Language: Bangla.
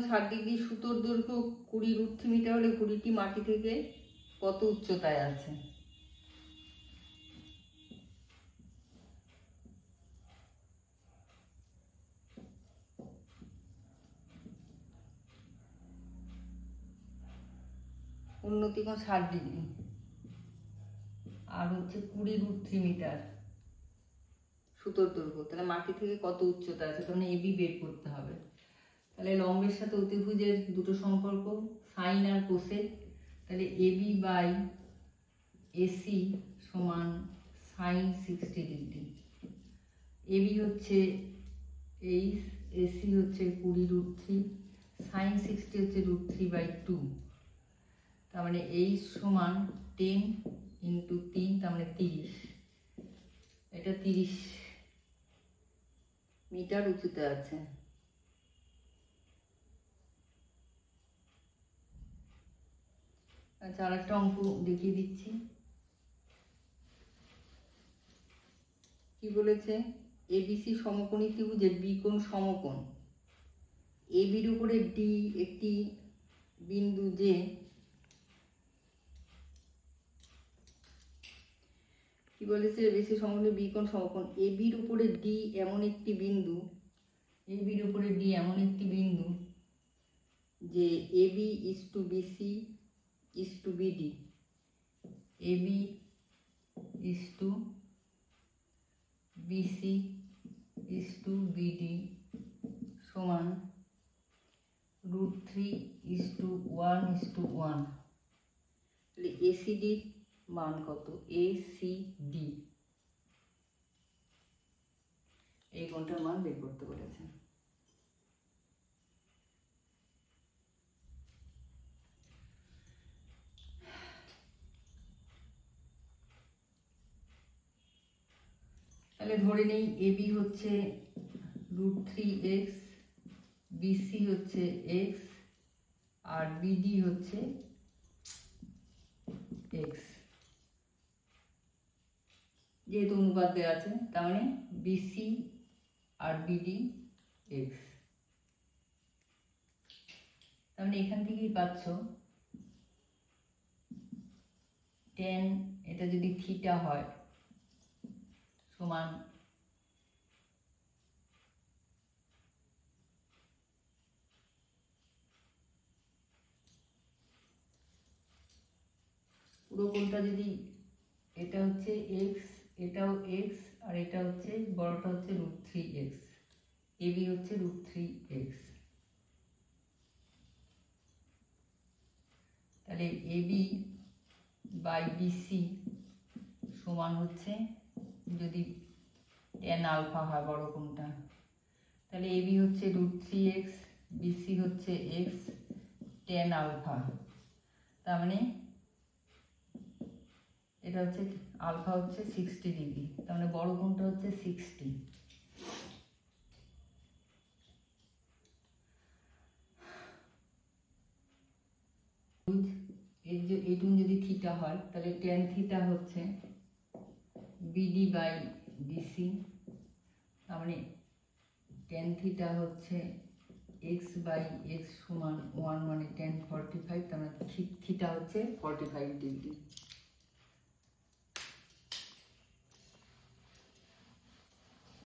60 ডিগ্রি সুতোর দৈর্ঘ্য 20 √3 মিটার হলে ঘুড়িটি মাটি থেকে কত উচ্চতায় আছে? উন্নতিকোণ 60 ডিগ্রি আর হচ্ছে 20 √3 মিটার সুতোর দৈর্ঘ্য, তাহলে মাটি থেকে কত উচ্চতা আছে? তাহলে এবি বের করতে হবে। তাহলে লম্বের সাথে অতিভুজের দুটো সম্পর্ক সাইন আর কোসেক, তাহলে এবি বাই এসি সমান সাইন 60 ডিগ্রি। এবি হচ্ছে এই, এসি হচ্ছে 20 √3, সাইন 60 হচ্ছে √3/2, তার মানে এই সমান 10 × 3, তার মানে 30। এটা 30 মিটার উঁচুতে আছে। আচ্ছা, আরেকটা অঙ্ক দেখিয়ে দিচ্ছি। কি বলেছে? এবিসি সমকোণী ত্রিভুজের বিকোণ সমকোণ, এবির উপরে ডি একটি বিন্দু, যে কি বলেছে? এবিসি সমকোণী বিকোণ সমকোণ, এবির উপরে ডি এমন একটি বিন্দু, এবির উপরে ডি এমন একটি বিন্দু যে AB is to BC is to BD, AB is to BC is to BD সমান √3 ইজ টু 1 ইজ টু 1। তাহলে এসিডির মান কত? এসিডি এই কোণটার মান বের করতে বলেছে। তাহলে ধরে নেই এবি হচ্ছে √3x, বিসি হচ্ছে x আর বিডি হচ্ছে x। যেহেতু অনুপাত দেওয়া আছে, তার মানে বিসি আর বিডি x। তার মানে এখান থেকেই পাচ্ছ tan, এটা যদি থিটা হয়, সমান পুরো কোণটা যদি, এটা হচ্ছে x, এটাও x আর এটা হচ্ছে বড়টা হচ্ছে √3x, এবি হচ্ছে √3x। তাহলে এবি বাই বিসি সমান হচ্ছে, যদি tan আলফা হয় বড় কোণটা, তাহলে এবি হচ্ছে √3x, বিসি হচ্ছে x tan আলফা, তার মানে এটা হচ্ছে আলফা হচ্ছে 60 ডিগ্রি, তার মানে বড় কোণটা হচ্ছে 60। এইটুকু যদি থিটা হয়, তাহলে tan থিটা হচ্ছে বিডি বাই বিসি, তার মানে tan থিটা হচ্ছে x বাই x সমান 1, মানে tan 45, তার মানে থিটা হচ্ছে 45 ডিগ্রি।